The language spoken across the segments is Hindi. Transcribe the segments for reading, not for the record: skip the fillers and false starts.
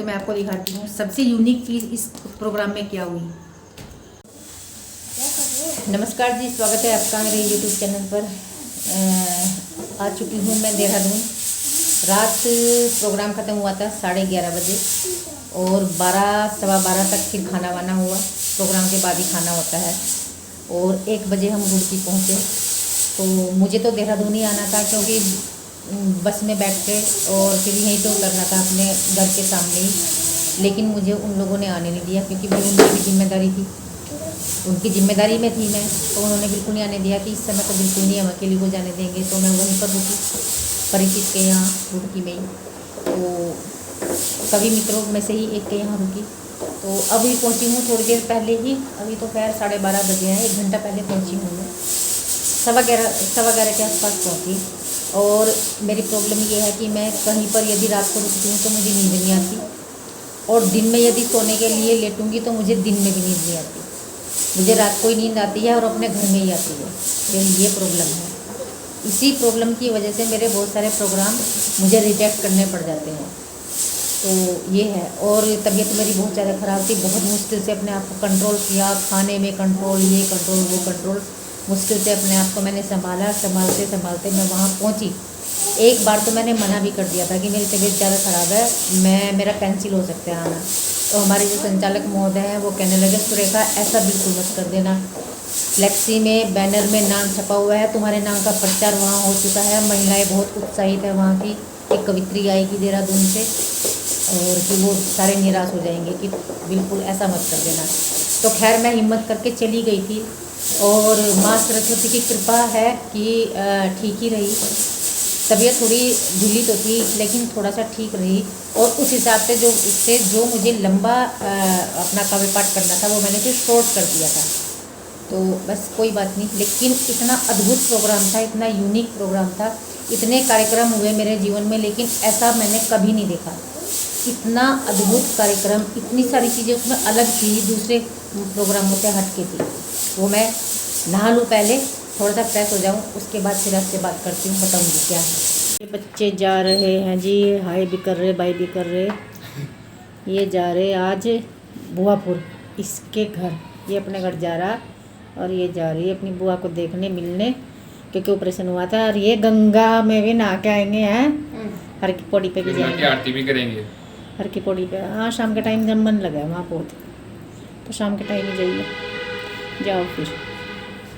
मैं आपको दिखाती हूँ सबसे यूनिक चीज़ इस प्रोग्राम में क्या हुई। नमस्कार जी, स्वागत है आपका मेरे यूट्यूब चैनल पर। आ चुकी हूँ मैं देहरादून। रात प्रोग्राम ख़त्म हुआ था 11:30 बजे और 12 सवा 12 तक फिर खाना वाना हुआ। प्रोग्राम के बाद ही खाना होता है और 1 बजे हम रुड़की पहुँचे। तो मुझे तो देहरादून ही आना था क्योंकि बस में बैठ के और फिर यहीं पे उतरना था अपने घर के सामने ही, लेकिन मुझे उन लोगों ने आने नहीं दिया क्योंकि भाई उनकी भी जिम्मेदारी थी, उनकी जिम्मेदारी में थी मैं, तो उन्होंने बिल्कुल नहीं आने दिया कि इस समय तो बिल्कुल नहीं हम अकेली को जाने देंगे। तो मैं वहीं पर रुकी परिचित के यहाँ रुड़की में ही, तो कभी मित्रों में से ही एक के यहाँ रुकी। तो अभी पहुँची हूँ थोड़ी देर पहले ही, अभी तो खैर 12:30 बजे हैं, 1 घंटा पहले पहुँची हूँ मैं। 11:15 के आसपास पहुँची। और मेरी प्रॉब्लम ये है कि मैं कहीं पर यदि रात को रुकती हूँ तो मुझे नींद नहीं आती, और दिन में यदि सोने के लिए लेटूंगी तो मुझे दिन में भी नींद नहीं आती। मुझे रात को ही नींद आती है और अपने घर में ही आती है, तो ये प्रॉब्लम है। इसी प्रॉब्लम की वजह से मेरे बहुत सारे प्रोग्राम मुझे रिजेक्ट करने पड़ जाते हैं, तो ये है। और तबीयत मेरी बहुत ज़्यादा ख़राब थी, बहुत मुश्किल से अपने आप को कंट्रोल किया, खाने में कंट्रोल, ये कंट्रोल वो कंट्रोल, मुश्किल से अपने आप को मैंने संभाला। संभालते संभालते मैं वहाँ पहुँची। एक बार तो मैंने मना भी कर दिया था कि मेरी तबीयत ज़्यादा ख़राब है, मेरा कैंसिल हो सकता है आना। तो हमारे जो संचालक महोदय हैं वो कहने लगे, सुरेखा ऐसा बिल्कुल मत कर देना, फ्लेक्सी में बैनर में नाम छपा हुआ है, तुम्हारे नाम का प्रचार वहाँ हो चुका है, महिलाएं बहुत उत्साहित है, वहाँ की एक कवित्री आएगी देहरादून से, और कि वो सारे निराश हो जाएंगे कि बिल्कुल ऐसा मत कर देना। तो खैर मैं हिम्मत करके चली गई थी, और माँ सरस्वती की कृपा है कि ठीक ही रही। तबीयत थोड़ी ढीली तो थी लेकिन थोड़ा सा ठीक रही, और उस हिसाब से जो मुझे लंबा अपना काव्य पाठ करना था वो मैंने फिर शॉर्ट कर दिया था। तो बस कोई बात नहीं, लेकिन इतना अद्भुत प्रोग्राम था, इतना यूनिक प्रोग्राम था, इतने कार्यक्रम हुए मेरे जीवन में, लेकिन ऐसा मैंने कभी नहीं देखा। इतना अद्भुत कार्यक्रम, इतनी सारी चीज़ें उसमें अलग थी, दूसरे प्रोग्रामों से हट के थी। वो मैं नहा लूँ पहले, थोड़ा सा फ्रेश हो जाऊँ, उसके बाद फिर आपसे बात करती हूँ, बताऊँगी क्या है। ये बच्चे जा रहे हैं जी, हाय भी कर रहे, बाय भी कर रहे। ये जा रहे आज बुआपुर, इसके घर, ये अपने घर जा रहा, और ये जा रही है अपनी बुआ को देखने मिलने, क्योंकि ऑपरेशन हुआ था। और ये गंगा में भी नहा के आएंगे हैं, हर की पौड़ी पे भी जाएंगे, आरती भी करेंगे हर की पौड़ी पे। हाँ, शाम के टाइम जब मन लगा है वहाँ बहुत, तो शाम के टाइम ही जाइए। जाओ फिर,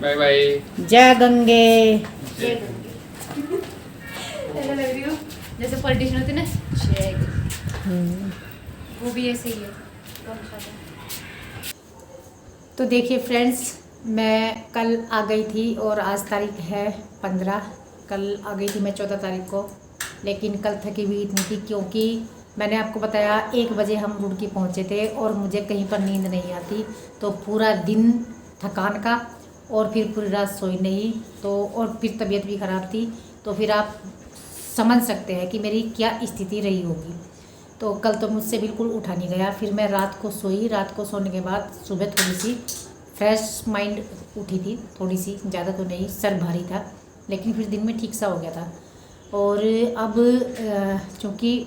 बाय बाय। जय गंगे। जय ऐसा लग रही हो जैसे पॉलिटिशियन होते ना, वो भी ऐसे ही है। तो देखिए फ्रेंड्स, मैं कल आ गई थी और आज तारीख है 15। कल आ गई थी मैं 14 तारीख को, लेकिन कल थकी हुई इतनी थी क्योंकि मैंने आपको बताया 1 बजे हम रुड़की पहुंचे थे और मुझे कहीं पर नींद नहीं आती, तो पूरा दिन थकान का, और फिर पूरी रात सोई नहीं, तो और फिर तबीयत भी ख़राब थी, तो फिर आप समझ सकते हैं कि मेरी क्या स्थिति रही होगी। तो कल तो मुझसे बिल्कुल उठा नहीं गया। फिर मैं रात को सोई, रात को सोने के बाद सुबह थोड़ी सी फ्रेश माइंड उठी थी, थोड़ी सी, ज़्यादा तो नहीं, सर भारी था, लेकिन फिर दिन में ठीक सा हो गया था। और अब चूँकि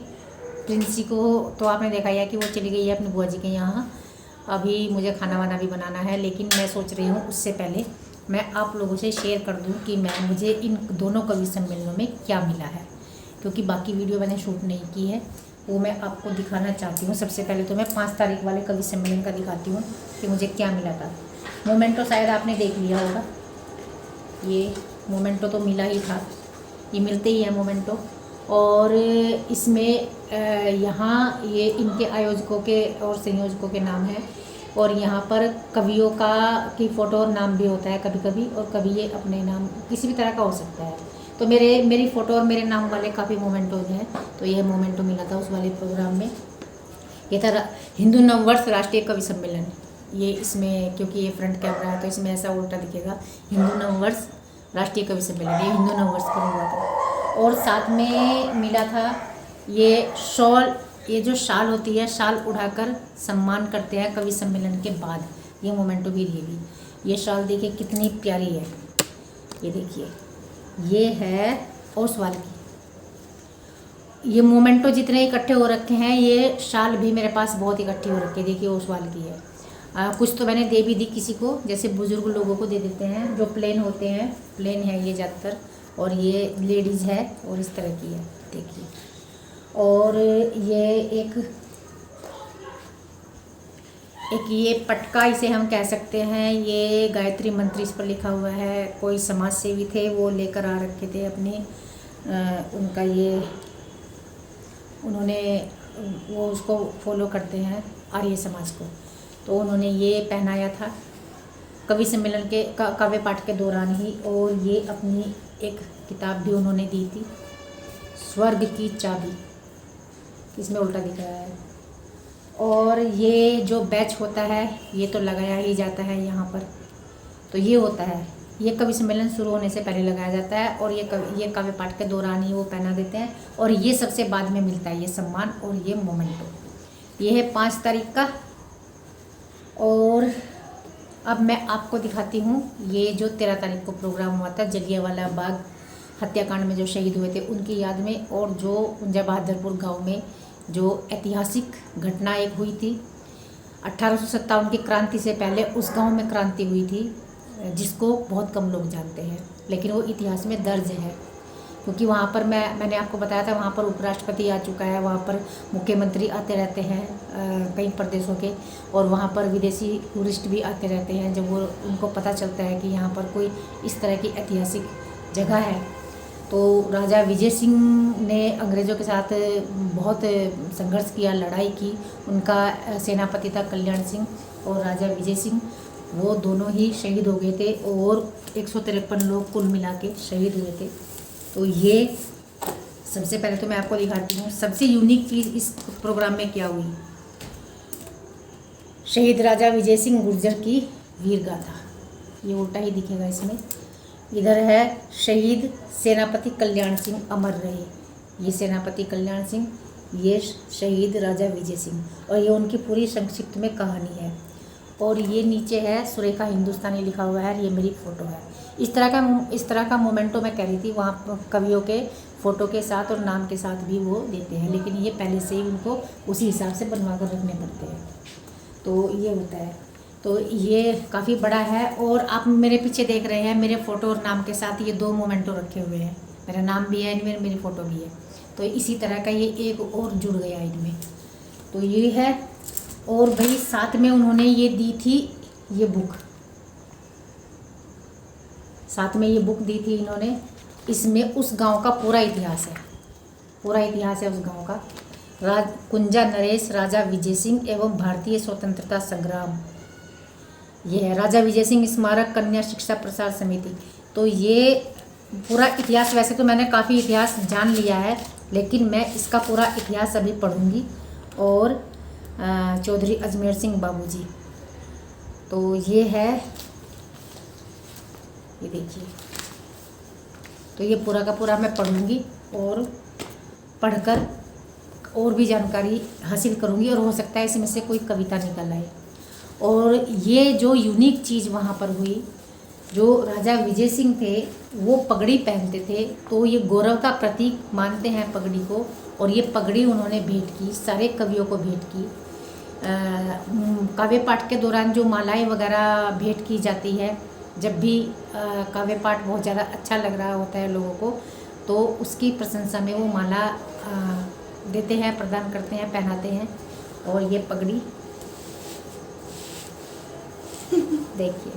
प्रिंसी को तो आपने देखा ही है कि वो चली गई है अपनी बुआ जी के यहाँ, अभी मुझे खाना वाना भी बनाना है, लेकिन मैं सोच रही हूँ उससे पहले मैं आप लोगों से शेयर कर दूँ कि मुझे इन दोनों कवि सम्मेलनों में क्या मिला है, क्योंकि बाकी वीडियो मैंने शूट नहीं की है, वो मैं आपको दिखाना चाहती हूँ। सबसे पहले तो मैं 5 तारीख वाले कवि सम्मेलन का दिखाती हूँ कि मुझे क्या मिला था। मोमेंटो शायद आपने देख लिया होगा, ये मोमेंटो तो मिला ही था, ये मिलते ही है मोमेंटो। और इसमें यहाँ ये इनके आयोजकों के और संयोजकों के नाम हैं, और यहाँ पर कवियों की फ़ोटो और नाम भी होता है कभी कभी, और कभी ये अपने नाम किसी भी तरह का हो सकता है। तो मेरी फ़ोटो और मेरे नाम वाले काफ़ी मोमेंटोज हैं, तो यह मोमेंटो मिला था उस वाले प्रोग्राम में। ये था हिंदू नववर्ष राष्ट्रीय कवि सम्मेलन, ये इसमें क्योंकि ये फ्रंट कैमरा है तो इसमें ऐसा उल्टा दिखेगा, हिंदू नववर्ष राष्ट्रीय कवि सम्मेलन, ये हिंदू नववर्ष पर हुआ था। और साथ में मिला था ये शॉल, ये जो शाल होती है, शाल उड़ाकर सम्मान करते हैं कवि सम्मेलन के बाद, ये मोमेंटो भी दिएगी। ये शाल देखिए कितनी प्यारी है, ये देखिए, ये है ओसवाल की, ये मोमेंटो जितने इकट्ठे हो रखे हैं, ये शाल भी मेरे पास बहुत इकट्ठी हो रखी है। देखिए उस वाल की है। कुछ तो मैंने दे भी दी किसी को, जैसे बुज़ुर्ग लोगों को दे देते हैं, जो प्लेन होते हैं, प्लेन है ये ज़्यादातर, और ये लेडीज़ है और इस तरह की है देखिए। और ये एक ये पटका इसे हम कह सकते हैं, ये गायत्री मंत्र इस पर लिखा हुआ है। कोई समाज सेवी थे, वो लेकर आ रखे थे अपनी उनका ये, उन्होंने वो उसको फॉलो करते हैं आर्य समाज को, तो उन्होंने ये पहनाया था कवि सम्मेलन के काव्य पाठ के दौरान ही। और ये अपनी एक किताब भी उन्होंने दी थी, स्वर्ग की चाबी, इसमें उल्टा दिख रहा है। और ये जो बैच होता है ये तो लगाया ही जाता है यहाँ पर, तो ये होता है, ये कवि सम्मेलन शुरू होने से पहले लगाया जाता है, और ये काव्य पाठ के दौरान ही वो पहना देते हैं। और ये सबसे बाद में मिलता है ये सम्मान और ये मोमेंटो। ये है 5 तारीख का। और अब मैं आपको दिखाती हूँ ये जो 13 तारीख को प्रोग्राम हुआ था जलियांवाला बाग हत्याकांड में जो शहीद हुए थे उनकी याद में, और जो उंजा बहादुरपुर गांव में जो ऐतिहासिक घटना एक हुई थी 1857 की क्रांति से पहले, उस गांव में क्रांति हुई थी जिसको बहुत कम लोग जानते हैं, लेकिन वो इतिहास में दर्ज है। क्योंकि वहाँ पर मैंने आपको बताया था, वहाँ पर उपराष्ट्रपति आ चुका है, वहाँ पर मुख्यमंत्री आते रहते हैं कई प्रदेशों के, और वहाँ पर विदेशी टूरिस्ट भी आते रहते हैं। जब वो उनको पता चलता है कि यहाँ पर कोई इस तरह की ऐतिहासिक जगह है, तो राजा विजय सिंह ने अंग्रेज़ों के साथ बहुत संघर्ष किया, लड़ाई की। उनका सेनापति था कल्याण सिंह, और राजा विजय सिंह वो दोनों ही शहीद हो गए थे, और 153 लोग कुल मिला के शहीद हुए थे। तो ये सबसे पहले तो मैं आपको दिखाती हूँ सबसे यूनिक चीज़ इस प्रोग्राम में क्या हुई। शहीद राजा विजय सिंह गुर्जर की वीर गाथा, ये उल्टा ही दिखेगा इसमें। इधर है शहीद सेनापति कल्याण सिंह अमर रहे, ये सेनापति कल्याण सिंह, ये शहीद राजा विजय सिंह, और ये उनकी पूरी संक्षिप्त में कहानी है। और ये नीचे है सुरेखा हिंदुस्तानी लिखा हुआ है, ये मेरी फ़ोटो है। इस तरह का मोमेंटो मैं कह रही थी, वहाँ कवियों के फ़ोटो के साथ और नाम के साथ भी वो देते हैं, लेकिन ये पहले से ही उनको उसी हिसाब से बनवा कर रखने पड़ते हैं। तो ये होता है, तो ये काफ़ी बड़ा है। और आप मेरे पीछे देख रहे हैं मेरे फ़ोटो और नाम के साथ ये 2 मोमेंटो रखे हुए हैं, मेरा नाम भी है इनमें, मेरी फ़ोटो भी है। तो इसी तरह का ये एक और जुड़ गया इनमें, तो ये है। और भाई साथ में उन्होंने ये दी थी, ये बुक, साथ में ये बुक दी थी इन्होंने। इसमें उस गांव का पूरा इतिहास है, पूरा इतिहास है उस गांव का। कुंजा नरेश, राजा विजय सिंह एवं भारतीय स्वतंत्रता संग्राम, ये है राजा विजय सिंह स्मारक कन्या शिक्षा प्रसार समिति। तो ये पूरा इतिहास, वैसे तो मैंने काफ़ी इतिहास जान लिया है, लेकिन मैं इसका पूरा इतिहास अभी पढ़ूंगी। और चौधरी अजमेर सिंह बाबूजी, तो ये है, ये देखिए, तो ये पूरा का पूरा मैं पढ़ूंगी और पढ़कर और भी जानकारी हासिल करूंगी, और हो सकता है इसमें से कोई कविता निकल आए। और ये जो यूनिक चीज़ वहाँ पर हुई, जो राजा विजय सिंह थे वो पगड़ी पहनते थे, तो ये गौरव का प्रतीक मानते हैं पगड़ी को, और ये पगड़ी उन्होंने भेंट की, सारे कवियों को भेंट की। काव्य पाठ के दौरान जो मालाएं वगैरह भेंट की जाती है, जब भी काव्य पाठ बहुत ज़्यादा अच्छा लग रहा होता है लोगों को, तो उसकी प्रशंसा में वो माला देते हैं, प्रदान करते हैं, पहनाते हैं। और ये पगड़ी देखिए,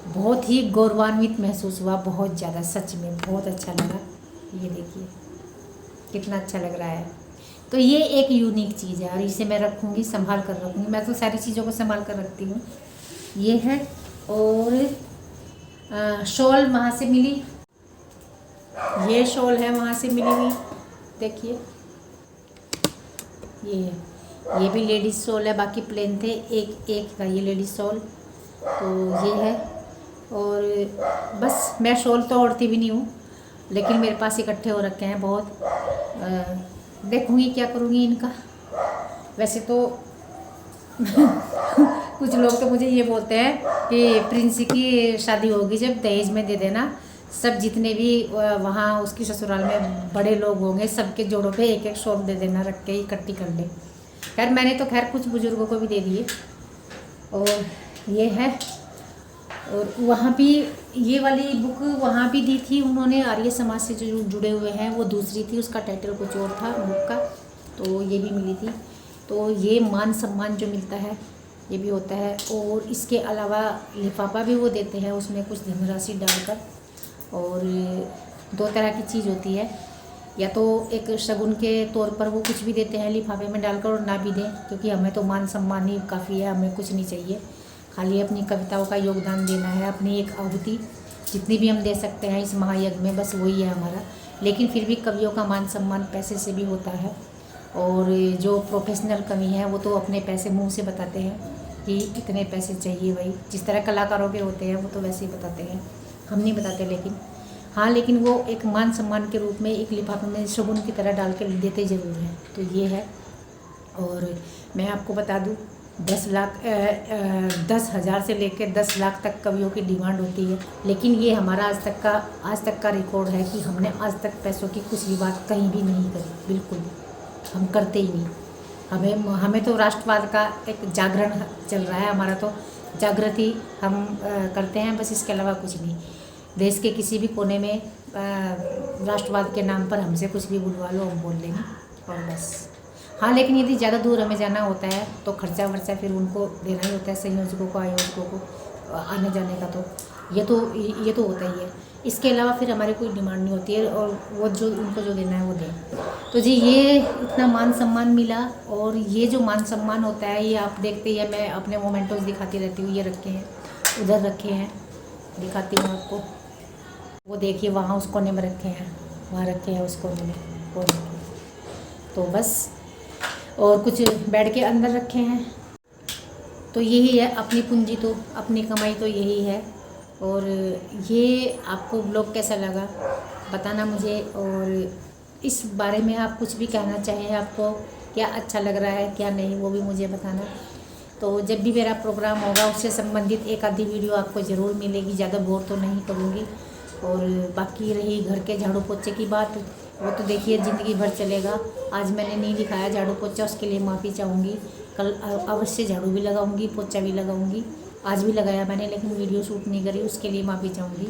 बहुत ही गौरवान्वित महसूस हुआ, बहुत ज़्यादा, सच में बहुत अच्छा लगा। ये देखिए कितना अच्छा लग रहा है। तो ये एक यूनिक चीज़ है, और इसे मैं रखूँगी, संभाल कर रखूँगी। मैं तो सारी चीज़ों को संभाल कर रखती हूँ। ये है। और शॉल वहाँ से मिली, ये शॉल है वहाँ से मिली हुई, देखिए ये भी लेडीज़ शॉल है, बाकी प्लेन थे, एक था ये लेडीज़ शॉल, तो ये है। और बस मैं शॉल तो ओढ़ती भी नहीं हूँ, लेकिन मेरे पास इकट्ठे हो रखे हैं बहुत। देखूँगी क्या करूँगी इनका। वैसे तो कुछ लोग तो मुझे ये बोलते हैं कि प्रिंस की शादी होगी जब दहेज में दे देना, सब जितने भी वहाँ उसकी ससुराल में बड़े लोग होंगे सबके जोड़ों पे एक एक शॉल दे देना, रख के इकट्ठी कर ले। खैर मैंने तो खैर कुछ बुजुर्गों को भी दे दिए। और ये है, और वहाँ भी ये वाली बुक वहाँ भी दी थी उन्होंने, आर्य समाज से जो जुड़े हुए हैं, वो दूसरी थी, उसका टाइटल कुछ और था बुक का, तो ये भी मिली थी। तो ये मान सम्मान जो मिलता है ये भी होता है। और इसके अलावा लिफाफा भी वो देते हैं, उसमें कुछ धनराशि डालकर। और 2 तरह की चीज़ होती है, या तो एक शगुन के तौर पर वो कुछ भी देते हैं लिफाफे में डालकर, और ना भी दें, क्योंकि हमें तो मान सम्मान ही काफ़ी है, हमें कुछ नहीं चाहिए, खाली अपनी कविताओं का योगदान देना है, अपनी एक आहुति जितनी भी हम दे सकते हैं इस महायज्ञ में, बस वही है हमारा। लेकिन फिर भी कवियों का मान सम्मान पैसे से भी होता है। और जो प्रोफेशनल कवि हैं वो तो अपने पैसे मुंह से बताते हैं कि इतने पैसे चाहिए भाई, जिस तरह कलाकारों के होते हैं वो तो वैसे ही बताते हैं, हम नहीं बताते। लेकिन हाँ, लेकिन वो एक मान सम्मान के रूप में एक लिफाफे में शगुन की तरह डाल के देते ज़रूर हैं, तो ये है। और मैं आपको बता दूँ 10,000 से लेकर 10 लाख तक कवियों की डिमांड होती है, लेकिन ये हमारा आज तक का रिकॉर्ड है कि हमने आज तक पैसों की कुछ भी बात कहीं भी नहीं करी, बिल्कुल भी हम करते ही नहीं। हमें तो राष्ट्रवाद का एक जागरण चल रहा है, हमारा तो जागृति हम करते हैं, बस इसके अलावा कुछ नहीं। देश के किसी भी कोने में राष्ट्रवाद के नाम पर हमसे कुछ भी बुलवा लो, हम बोल लेंगे, और बस। हाँ, लेकिन यदि ज़्यादा दूर हमें जाना होता है तो खर्चा वर्चा फिर उनको देना ही होता है, संयोजकों को, आयोजकों को आने जाने का, तो ये तो होता ही है। इसके अलावा फिर हमारी कोई डिमांड नहीं होती है, और वो जो उनको जो देना है वो दें। तो जी ये इतना मान सम्मान मिला, और ये जो मान सम्मान होता है ये आप देखते ही है, मैं अपने मोमेंटोज दिखाती रहती हूँ, ये रखे हैं, उधर रखे हैं, दिखाती हूँ आपको, वो देखिए वहाँ उस कोने में रखे हैं, वहाँ रखे हैं उस कोने में, वो देखिए, तो बस। और कुछ बेड के अंदर रखे हैं, तो यही है अपनी पूंजी, तो अपनी कमाई तो यही है। और ये आपको ब्लॉग कैसा लगा बताना मुझे, और इस बारे में आप कुछ भी कहना चाहें, आपको क्या अच्छा लग रहा है क्या नहीं, वो भी मुझे बताना। तो जब भी मेरा प्रोग्राम होगा उससे संबंधित एक आधी वीडियो आपको ज़रूर मिलेगी, ज़्यादा बोर तो नहीं करूँगी। और बाकी रही घर के झाड़ू पोछे की बात, वो तो देखिए ज़िंदगी भर चलेगा। आज मैंने नहीं दिखाया झाड़ू पोछा, उसके लिए माफ़ी चाहूँगी। कल अवश्य झाड़ू भी लगाऊंगी, पोछा भी लगाऊंगी। आज भी लगाया मैंने, लेकिन वीडियो शूट नहीं करी, उसके लिए माफ़ी चाहूँगी।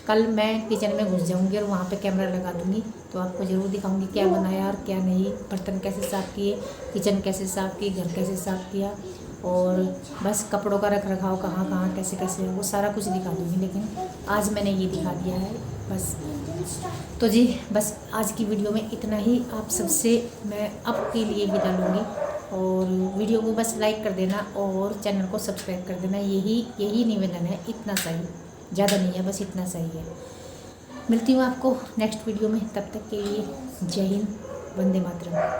कल मैं किचन में घुस जाऊँगी और वहाँ पे कैमरा लगा दूँगी, तो आपको ज़रूर दिखाऊँगी क्या बनाया और क्या नहीं, बर्तन कैसे साफ़ किए, किचन कैसे साफ़ की, घर कैसे साफ़ किया, और बस कपड़ों का रख रखाव कहाँ कहाँ कैसे कैसे, वो सारा कुछ दिखा दूँगी। लेकिन आज मैंने ये दिखा दिया है बस। तो जी बस आज की वीडियो में इतना ही, आप सबसे मैं अब के लिए विदा लूँगी। और वीडियो को बस लाइक कर देना और चैनल को सब्सक्राइब कर देना, यही निवेदन है, इतना सही, ज़्यादा नहीं है, बस इतना सही है। मिलती हूँ आपको नेक्स्ट वीडियो में, तब तक के लिए जय हिंद, वंदे मातरम।